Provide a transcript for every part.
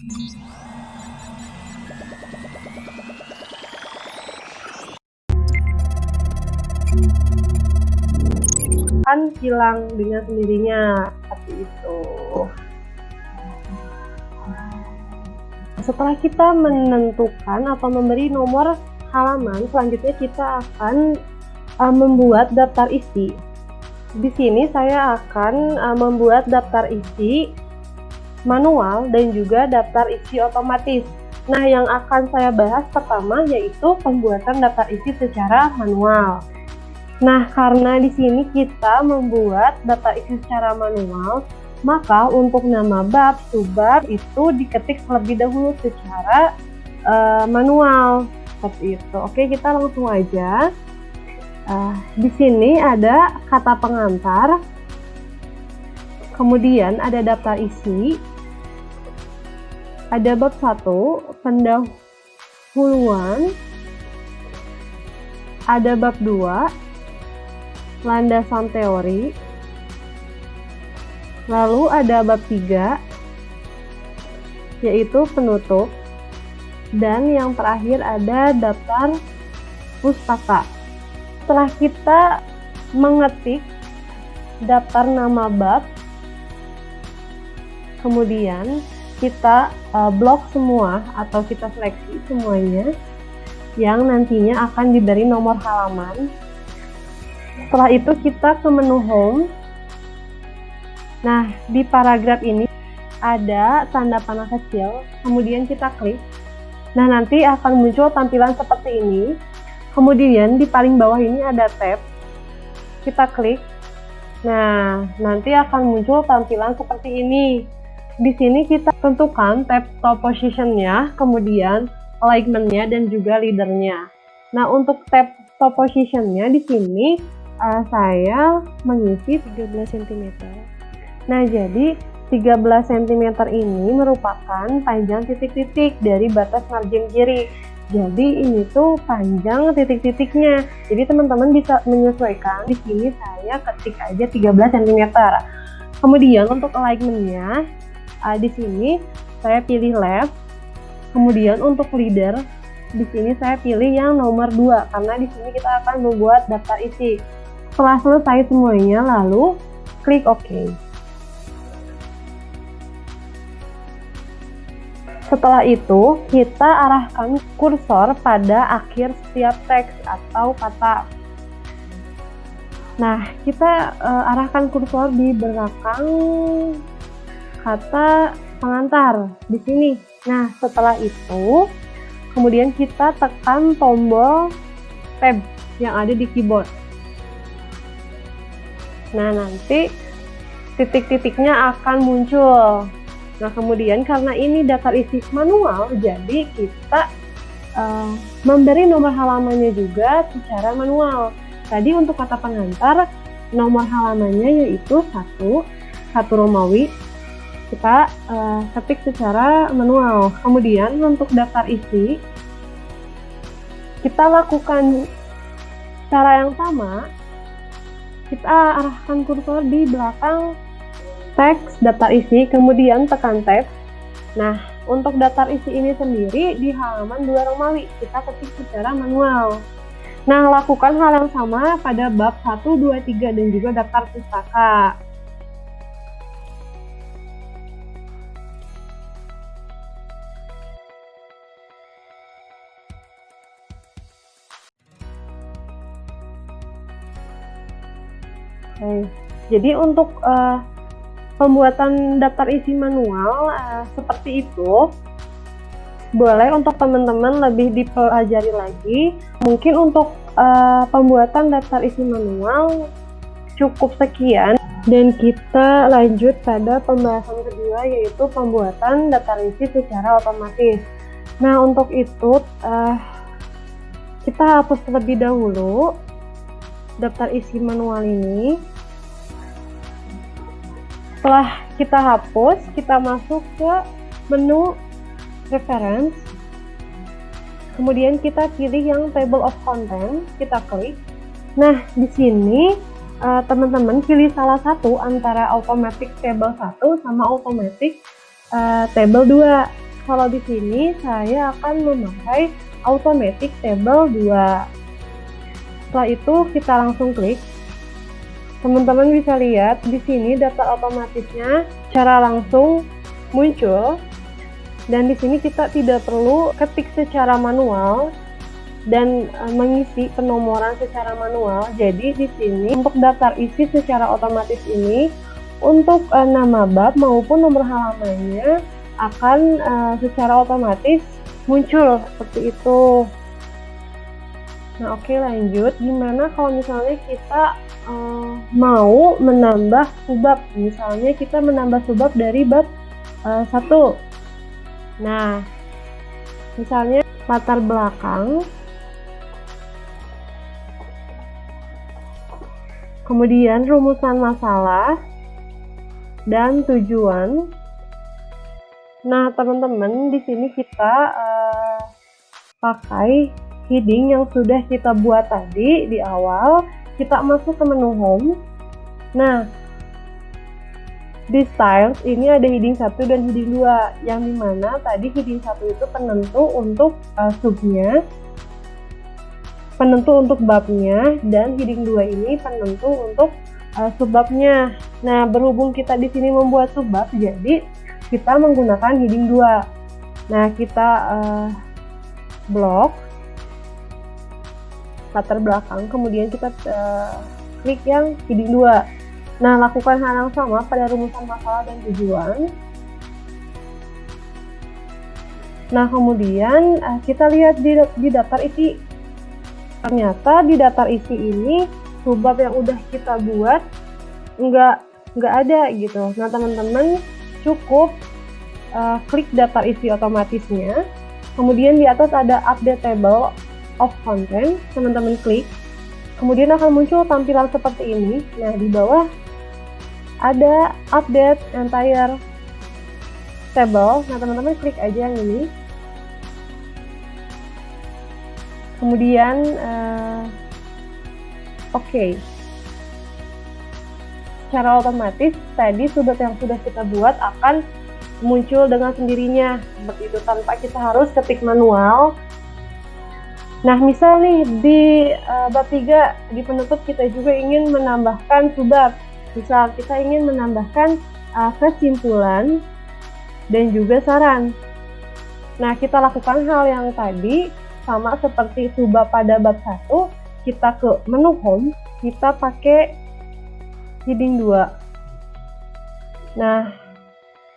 Kan hilang dengan sendirinya seperti itu. Setelah kita menentukan atau memberi nomor halaman, selanjutnya kita akan membuat daftar isi. Di sini saya akan membuat daftar isi manual dan juga daftar isi otomatis. Nah, yang akan saya bahas pertama yaitu pembuatan daftar isi secara manual. Nah, karena di sini kita membuat daftar isi secara manual, maka untuk nama bab, subbab itu diketik terlebih dahulu secara manual seperti itu. Oke, kita langsung aja. Di sini ada kata pengantar, kemudian ada daftar isi, ada bab 1, pendahuluan, ada bab 2, landasan teori, lalu ada bab 3, yaitu penutup, dan yang terakhir ada daftar pustaka. Setelah kita mengetik daftar nama bab, kemudian kita blok semua atau kita seleksi semuanya yang nantinya akan diberi nomor halaman. Setelah itu kita ke menu home. Nah, di paragraf ini ada tanda panah kecil, kemudian kita klik. Nah, nanti akan muncul tampilan seperti ini. Kemudian di paling bawah ini ada tab, kita klik. Nah, nanti akan muncul tampilan seperti ini. Di sini kita tentukan tab top position-nya, kemudian alignment-nya dan juga leader-nya. Nah, untuk tab top position-nya di sini saya mengisi 13 cm. Nah, jadi 13 cm ini merupakan panjang titik-titik dari batas margin kiri. Jadi ini tuh panjang titik-titiknya. Jadi teman-teman bisa menyesuaikan. Di sini saya ketik aja 13 cm. Kemudian untuk alignment-nya di sini saya pilih left. Kemudian untuk leader di sini saya pilih yang nomor 2 karena di sini kita akan membuat daftar isi. Setelah selesai semuanya, lalu klik OK. Setelah itu, kita arahkan kursor pada akhir setiap teks atau kata. Nah, kita arahkan kursor di belakang kata pengantar di sini. Nah, setelah itu, kemudian kita tekan tombol tab yang ada di keyboard. Nah, nanti titik-titiknya akan muncul. Nah, kemudian karena ini daftar isi manual, jadi kita memberi nomor halamannya juga secara manual. Tadi untuk kata pengantar, nomor halamannya yaitu 1 Romawi, kita ketik secara manual. Kemudian untuk daftar isi, kita lakukan cara yang sama, kita arahkan kursor di belakang teks daftar isi, kemudian tekan tab. Nah, untuk daftar isi ini sendiri di halaman 2 Romawi, kita ketik secara manual. Nah, lakukan hal yang sama pada bab 1, 2, 3 dan juga daftar pustaka. Jadi untuk pembuatan daftar isi manual seperti itu, boleh untuk teman-teman lebih dipelajari lagi. Mungkin untuk pembuatan daftar isi manual cukup sekian, dan kita lanjut pada pembahasan kedua, yaitu pembuatan daftar isi secara otomatis. Nah, untuk itu kita hapus terlebih dahulu daftar isi manual ini. Setelah kita hapus, kita masuk ke menu reference, kemudian kita pilih yang table of content, kita klik. Nah, di sini teman-teman pilih salah satu antara automatic table 1 sama automatic table 2. kalau di sini saya akan memakai automatic table 2. Setelah itu kita langsung klik. Teman-teman bisa lihat di sini daftar otomatisnya secara langsung muncul, dan di sini kita tidak perlu ketik secara manual dan mengisi penomoran secara manual. Jadi di sini untuk daftar isi secara otomatis ini, untuk nama bab maupun nomor halamannya akan secara otomatis muncul seperti itu. Nah, oke, lanjut. Gimana kalau misalnya kita mau menambah subbab? Misalnya kita menambah subbab dari bab 1. Nah, misalnya latar belakang, kemudian rumusan masalah, dan tujuan. Nah, teman-teman, di sini kita pakai heading yang sudah kita buat tadi di awal. Kita masuk ke menu home. Nah, di styles ini ada heading 1 dan heading 2, yang dimana tadi heading 1 itu penentu untuk subnya, penentu untuk babnya, dan heading 2 ini penentu untuk subbabnya. Nah, berhubung kita di sini membuat subbab, jadi kita menggunakan heading 2. Nah, kita blok latar belakang, kemudian kita klik yang heading 2. Nah, lakukan hal yang sama pada rumusan masalah dan tujuan. Nah, kemudian kita lihat di daftar isi. Ternyata di daftar isi ini subbab yang udah kita buat nggak ada gitu. Nah, teman-teman cukup klik daftar isi otomatisnya. Kemudian di atas ada update table of content, teman-teman klik. Kemudian akan muncul tampilan seperti ini. Nah, di bawah ada update entire table. Nah, teman-teman klik aja yang ini. Kemudian oke. Secara otomatis tadi subbab yang sudah kita buat akan muncul dengan sendirinya seperti itu, tanpa kita harus ketik manual. Nah, misal nih di bab 3 di penutup kita juga ingin menambahkan subbab. Misal kita ingin menambahkan kesimpulan dan juga saran. Nah, kita lakukan hal yang tadi sama seperti subbab pada bab 1, kita ke menu home, kita pakai heading 2. Nah,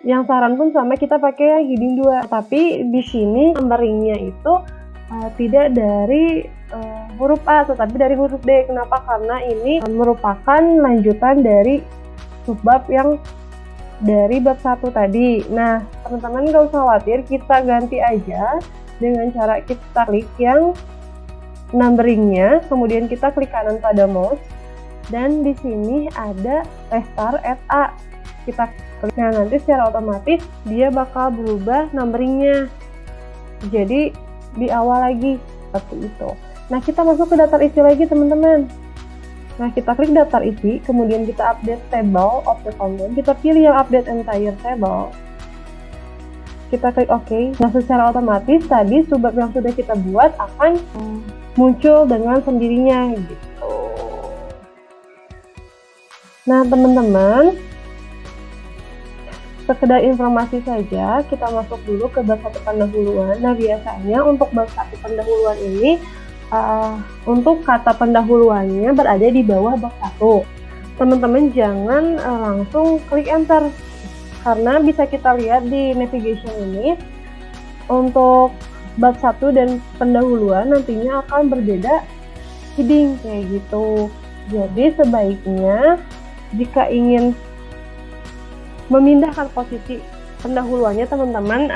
yang saran pun sama, kita pakai heading 2. Tapi di sini numberingnya itu tidak dari huruf A, tetapi dari huruf D. Kenapa? Karena ini merupakan lanjutan dari subbab yang dari bab 1 tadi. Nah, teman-teman gak usah khawatir, kita ganti aja dengan cara kita klik yang numberingnya, kemudian kita klik kanan pada mouse, dan di sini ada restart at A. Kita klik, nah nanti secara otomatis dia bakal berubah numberingnya jadi di awal lagi seperti itu. Nah, kita masuk ke daftar isi lagi, teman-teman. Nah, kita klik daftar isi, kemudian kita update table of the content, kita pilih yang update entire table, kita klik OK. Nah, secara otomatis tadi subbab yang sudah kita buat akan muncul dengan sendirinya gitu. Nah, teman-teman, sekedar informasi saja, kita masuk dulu ke bab 1 pendahuluan. Nah, biasanya untuk bab 1 pendahuluan ini untuk kata pendahuluannya berada di bawah bab 1. Teman-teman jangan langsung klik enter, karena bisa kita lihat di navigation ini untuk bab 1 dan pendahuluan nantinya akan berbeda heading kayak gitu. Jadi sebaiknya jika ingin memindahkan posisi pendahuluannya, teman-teman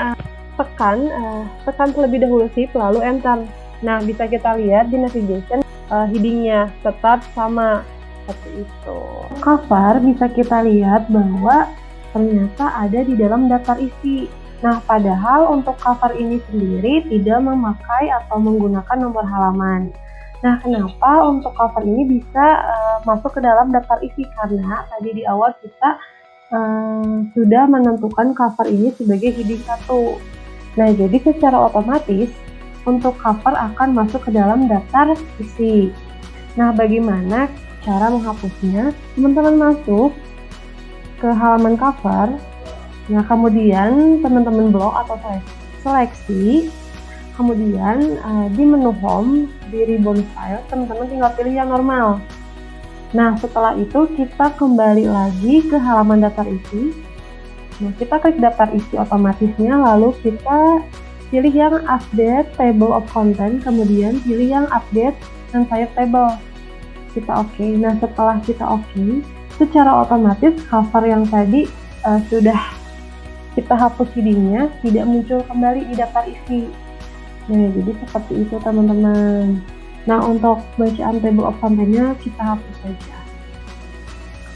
tekan terlebih dahulu shift lalu enter. Nah, bisa kita lihat di navigation headingnya tetap sama seperti itu. Cover bisa kita lihat bahwa ternyata ada di dalam daftar isi. Nah, padahal untuk cover ini sendiri tidak memakai atau menggunakan nomor halaman. Nah, kenapa untuk cover ini bisa masuk ke dalam daftar isi? Karena tadi di awal kita sudah menentukan cover ini sebagai heading 1. Nah, jadi secara otomatis untuk cover akan masuk ke dalam daftar isi. Nah, bagaimana cara menghapusnya? Teman-teman masuk ke halaman cover. Nah, kemudian teman-teman blok atau seleksi. Kemudian di menu home, di ribbon file, teman-teman tinggal pilih yang normal. Nah, setelah itu kita kembali lagi ke halaman daftar isi. Nah, kita klik daftar isi otomatisnya, lalu kita pilih yang update table of content, kemudian pilih yang update unsigned table. Kita oke. Nah, setelah kita oke, secara otomatis cover yang tadi sudah kita hapus headingnya tidak muncul kembali di daftar isi. Nah, jadi seperti itu teman-teman. Nah, untuk bacaan table of content-nya kita hapus saja.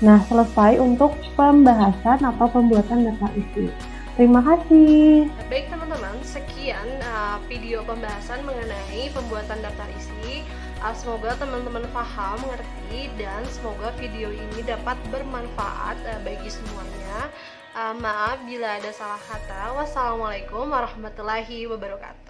Nah, selesai untuk pembahasan atau pembuatan daftar isi. Terima kasih. Baik teman-teman, sekian video pembahasan mengenai pembuatan daftar isi. Semoga teman-teman paham, mengerti, dan semoga video ini dapat bermanfaat bagi semuanya. Maaf bila ada salah kata. Wassalamualaikum warahmatullahi wabarakatuh.